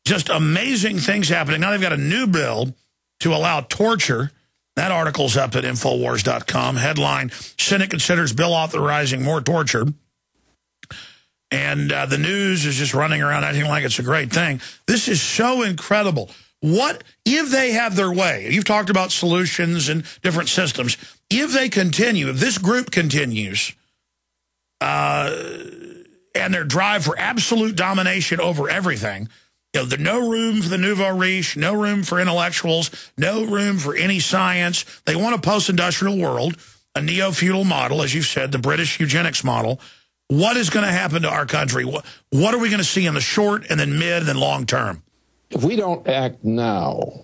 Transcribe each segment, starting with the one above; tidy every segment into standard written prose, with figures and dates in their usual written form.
just amazing things happening. Now they've got a new bill to allow torture. That article's up at Infowars.com. Headline, Senate considers bill authorizing more torture. And the news is just running around acting like it's a great thing. This is so incredible. What if they have their way? You've talked about solutions and different systems. If they continue, if this group continues, and their drive for absolute domination over everything, you know, there's no room for the nouveau riche, no room for intellectuals, no room for any science. They want a post-industrial world, a neo-feudal model, as you've said, the British eugenics model. What is going to happen to our country? What are we going to see in the short and then mid and then long term? If we don't act now,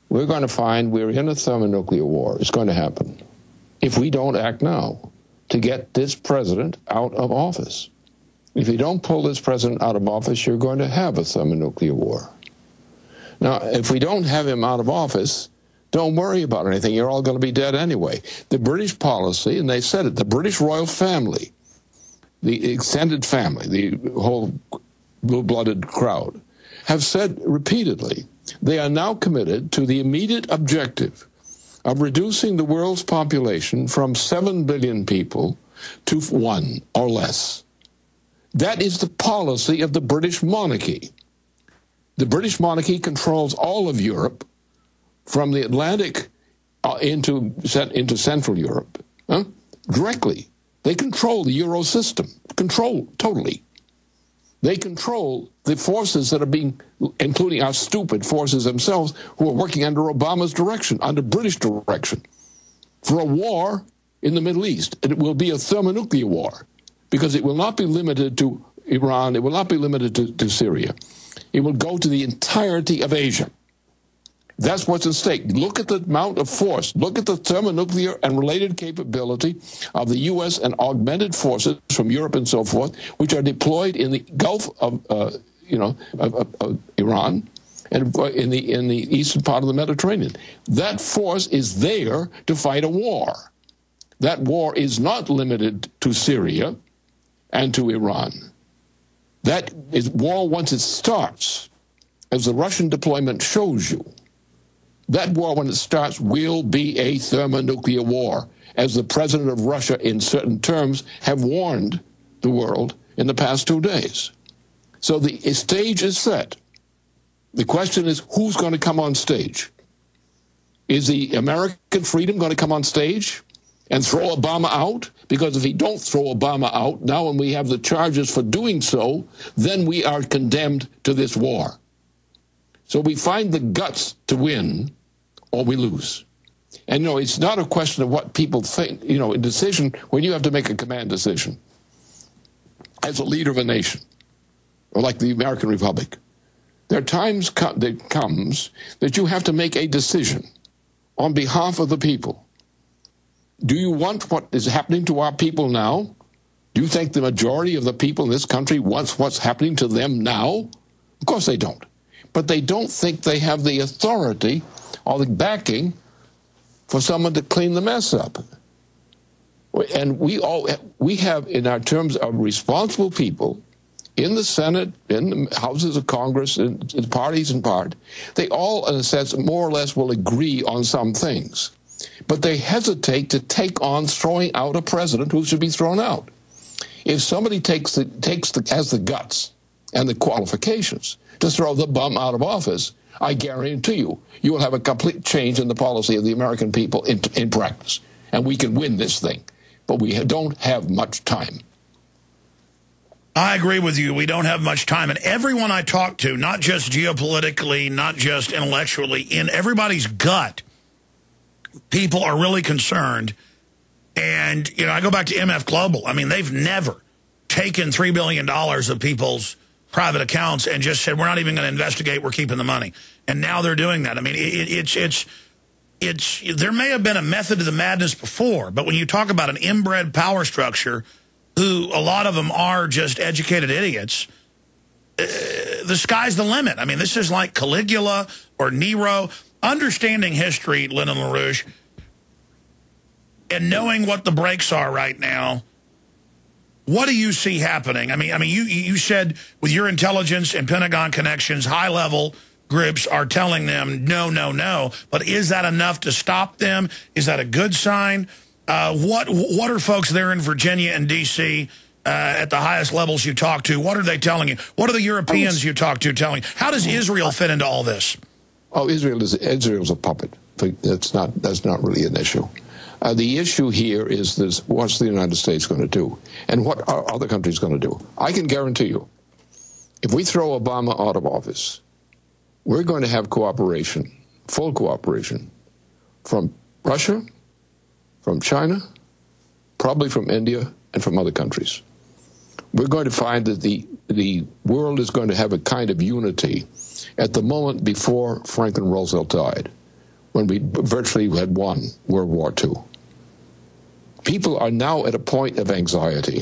we're going to find we're in a thermonuclear war. It's going to happen. If we don't act now to get this president out of office. If you don't pull this president out of office, you're going to have a thermonuclear war. Now, if we don't have him out of office, don't worry about anything. You're all going to be dead anyway. The British policy, and they said it, the British royal family, the extended family, the whole blue-blooded crowd, have said repeatedly they are now committed to the immediate objective of reducing the world's population from 7 billion people to 1 or less. That is the policy of the British monarchy. The British monarchy controls all of Europe, from the Atlantic into Central Europe, directly. They control the Euro system, control totally. They control the forces that are being, including our stupid forces themselves, who are working under Obama's direction, under British direction, for a war in the Middle East. And it will be a thermonuclear war, because it will not be limited to Iran, it will not be limited to Syria. It will go to the entirety of Asia. That's what's at stake. Look at the amount of force. Look at the thermonuclear and related capability of the U.S. and augmented forces from Europe and so forth, which are deployed in the Gulf of Iran and in the eastern part of the Mediterranean. That force is there to fight a war. That war is not limited to Syria and to Iran. That is war once it starts, as the Russian deployment shows you. That war, when it starts, will be a thermonuclear war, as the president of Russia, in certain terms, have warned the world in the past 2 days. So the stage is set. The question is, who's going to come on stage? Is the American freedom going to come on stage and throw Obama out? Because if he don't throw Obama out, now when we have the charges for doing so, then we are condemned to this war. So we find the guts to win, or we lose. And no, it's not a question of what people think. You know, a decision, when you have to make a command decision, as a leader of a nation, or like the American Republic, there are times that comes that you have to make a decision on behalf of the people. Do you want what is happening to our people now? Do you think the majority of the people in this country wants what's happening to them now? Of course they don't. But they don't think they have the authority or the backing for someone to clean the mess up. And we have, in our terms of responsible people, in the Senate, in the houses of Congress, in parties and part, they all, in a sense, more or less will agree on some things. But they hesitate to take on throwing out a president who should be thrown out. If somebody has the guts and the qualifications to throw the bum out of office, I guarantee you will have a complete change in the policy of the American people in practice. And we can win this thing. But we don't have much time. I agree with you. We don't have much time. And everyone I talk to, not just geopolitically, not just intellectually, in everybody's gut, people are really concerned. And, you know, I go back to MF Global. I mean, they've never taken $3 billion of people's private accounts and just said, we're not even going to investigate, we're keeping the money. And now they're doing that. I mean, there may have been a method to the madness before, but when you talk about an inbred power structure, who a lot of them are just educated idiots, the sky's the limit. I mean, this is like Caligula or Nero. Understanding history, Lyndon LaRouche, and knowing what the breaks are right now, What do you see happening? I mean, you said with your intelligence and Pentagon connections, high-level groups are telling them no, no, no. But is that enough to stop them? Is that a good sign? What are folks there in Virginia and D.C. At the highest levels you talk to? What are they telling you? What are the Europeans you talk to telling you? How does Israel fit into all this? Oh, Israel's a puppet. That's not really an issue. The issue here is this: what's the United States going to do, and what are other countries going to do? I can guarantee you, if we throw Obama out of office, we're going to have cooperation, full cooperation, from Russia, from China, probably from India, and from other countries. We're going to find that the world is going to have a kind of unity at the moment before Franklin Roosevelt died, when we virtually had won World War II. People are now at a point of anxiety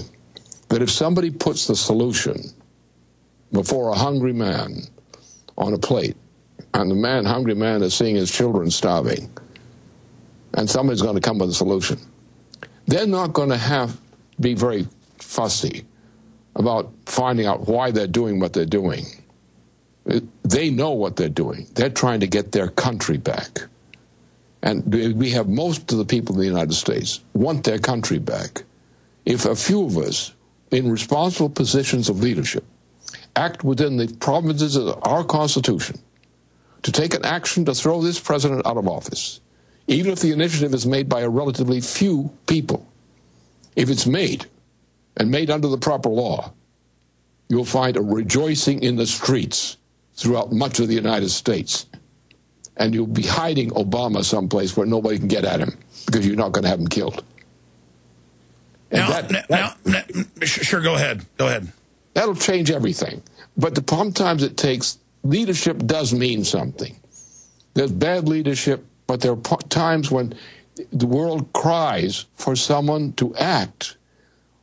that if somebody puts the solution before a hungry man on a plate, and the hungry man is seeing his children starving, and somebody's going to come with a solution, they're not going to be very fussy about finding out why they're doing what they're doing. They know what they're doing. They're trying to get their country back. And we have most of the people in the United States want their country back. If a few of us in responsible positions of leadership act within the provinces of our Constitution to take an action to throw this president out of office, even if the initiative is made by a relatively few people, if it's made, and made under the proper law, you'll find a rejoicing in the streets throughout much of the United States. And you'll be hiding Obama someplace where nobody can get at him because you're not going to have him killed. Sure, go ahead. Go ahead. That'll change everything. But sometimes it takes, leadership does mean something. There's bad leadership, but there are times when the world cries for someone to act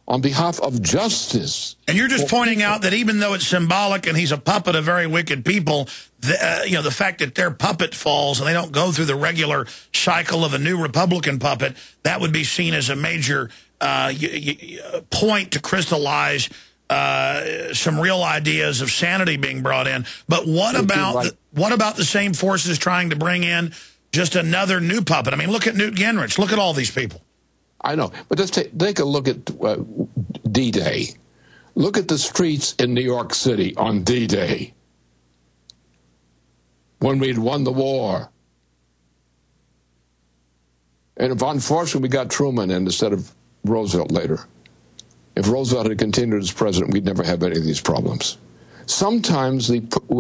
on behalf of justice. And you're just pointing out that even though it's symbolic and he's a puppet of very wicked people, the fact that their puppet falls and they don't go through the regular cycle of a new Republican puppet, that would be seen as a major point to crystallize some real ideas of sanity being brought in. But what about the same forces trying to bring in just another new puppet? I mean, look at Newt Gingrich. Look at all these people. I know, but let's take a look at D-Day. Look at the streets in New York City on D-Day, when we'd won the war. And if unfortunately we got Truman in instead of Roosevelt later, if Roosevelt had continued as president, we'd never have any of these problems. Sometimes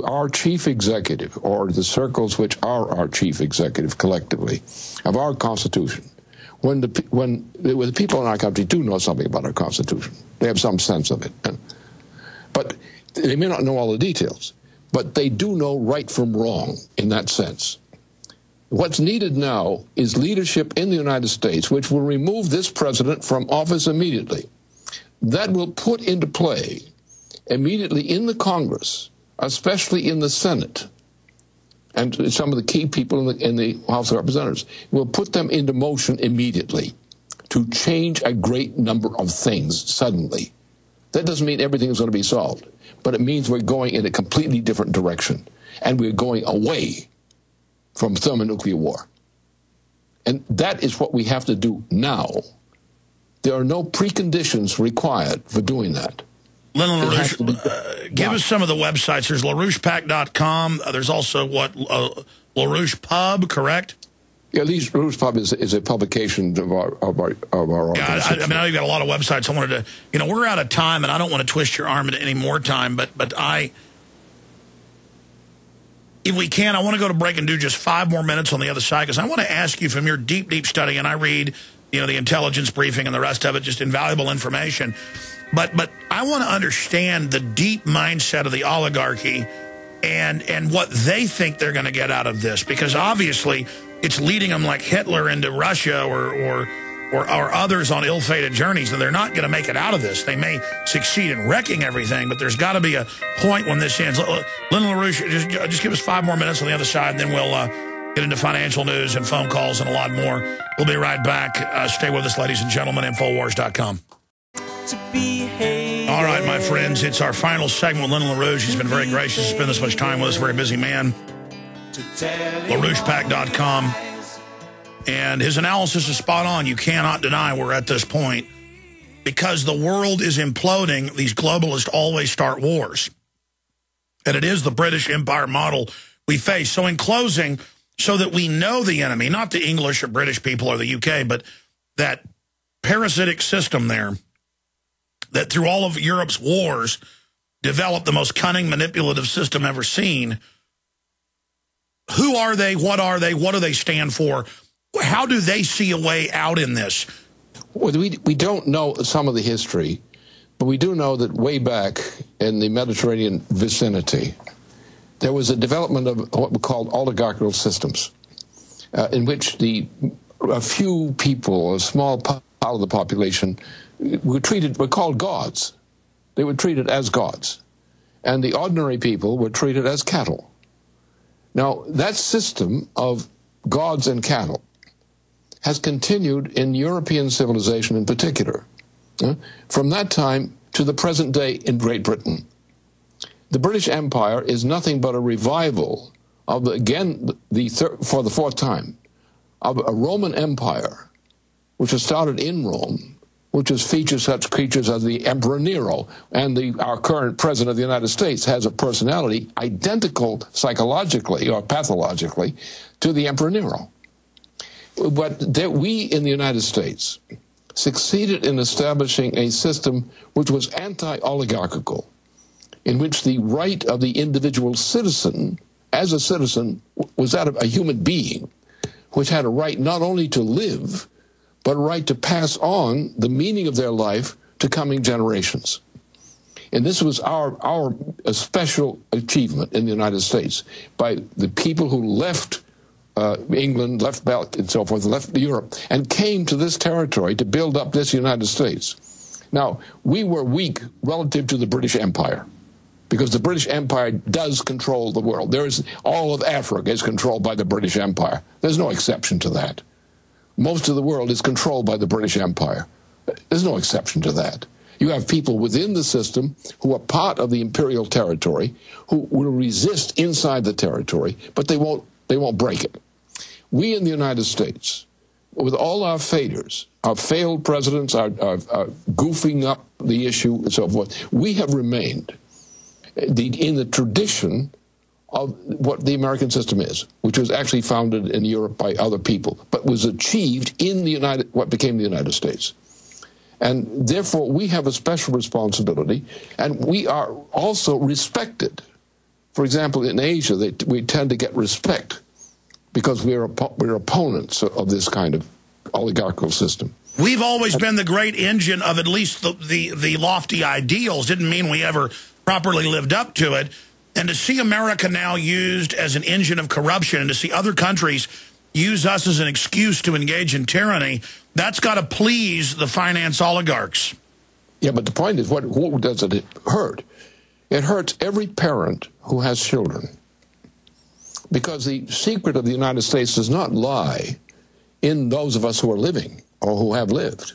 our chief executive, or the circles which are our chief executive collectively, of our Constitution, when the people in our country do know something about our Constitution, they have some sense of it. But they may not know all the details, but they do know right from wrong in that sense. What's needed now is leadership in the United States which will remove this president from office immediately. That will put into play immediately in the Congress, especially in the Senate, and some of the key people in the House of Representatives, will put them into motion immediately to change a great number of things suddenly. That doesn't mean everything is going to be solved, but it means we're going in a completely different direction, and we're going away from thermonuclear war. And that is what we have to do now. There are no preconditions required for doing that. Lyndon LaRouche, give us some of the websites. There's LaRouchePack.com. There's also LaRouche Pub, correct? Yeah, LaRouche Pub is a publication of our organization. I know you've got a lot of websites. I wanted to, we're out of time, and I don't want to twist your arm into any more time, but if we can, I want to go to break and do just 5 more minutes on the other side, because I want to ask you from your deep, deep study, and I read, the intelligence briefing and the rest of it, just invaluable information. But I want to understand the deep mindset of the oligarchy and what they think they're going to get out of this, because obviously it's leading them like Hitler into Russia or others on ill-fated journeys, and they're not going to make it out of this. They may succeed in wrecking everything, but there's got to be a point when this ends. Lyndon LaRouche, just give us 5 more minutes on the other side, and then we'll get into financial news and phone calls and a lot more. We'll be right back. Stay with us, ladies and gentlemen. Infowars.com. To be All right, my friends, it's our final segment with Lyndon LaRouche. He's been very gracious to spend this much time with us, very busy man. LaRouchePack.com. And his analysis is spot on. You cannot deny we're at this point. Because the world is imploding, these globalists always start wars. And it is the British Empire model we face. So in closing, so that we know the enemy, not the English or British people or the UK, but that parasitic system there that through all of Europe's wars developed the most cunning, manipulative system ever seen. Who are they? What are they? What do they stand for? How do they see a way out in this? Well, we don't know some of the history, but we do know that way back in the Mediterranean vicinity, there was a development of what we call oligarchical systems, in which a few people, a small part of the population, were called gods. They were treated as gods. And the ordinary people were treated as cattle. Now, that system of gods and cattle has continued in European civilization in particular, from that time to the present day in Great Britain. The British Empire is nothing but a revival of, again, for the fourth time, of a Roman Empire, which was started in Rome, which has featured such creatures as the Emperor Nero, and our current President of the United States has a personality identical psychologically or pathologically to the Emperor Nero. But we in the United States succeeded in establishing a system which was anti-oligarchical, in which the right of the individual citizen, as a citizen, was that of a human being, which had a right not only to live, but a right to pass on the meaning of their life to coming generations. And this was our special achievement in the United States by the people who left England, left Belgium, and so forth, left Europe, and came to this territory to build up this United States. Now, we were weak relative to the British Empire, because the British Empire does control the world. All of Africa is controlled by the British Empire. There's no exception to that. Most of the world is controlled by the British Empire. There's no exception to that. You have people within the system who are part of the imperial territory who will resist inside the territory, but they won't break it. We in the United States, with all our failures, our failed presidents, our goofing up the issue and so forth, we have remained in the tradition of what the American system is, which was actually founded in Europe by other people, but was achieved in what became the United States. And therefore, we have a special responsibility, and we are also respected. For example, in Asia, we tend to get respect because we're opponents of this kind of oligarchical system. We've always been the great engine of at least the lofty ideals. Didn't mean we ever properly lived up to it. And to see America now used as an engine of corruption, and to see other countries use us as an excuse to engage in tyranny, that's got to please the finance oligarchs. Yeah, but the point is, who does it hurt? It hurts every parent who has children. Because the secret of the United States does not lie in those of us who are living or who have lived.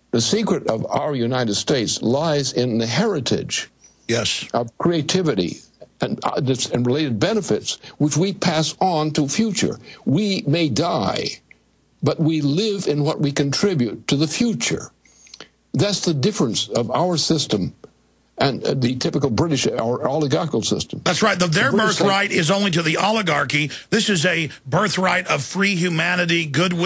The secret of our United States lies in the heritage of creativity and related benefits, which we pass on to future. We may die, but we live in what we contribute to the future. That's the difference of our system and the typical British or oligarchical system. That's right. Their birthright is only to the oligarchy. This is a birthright of free humanity, goodwill.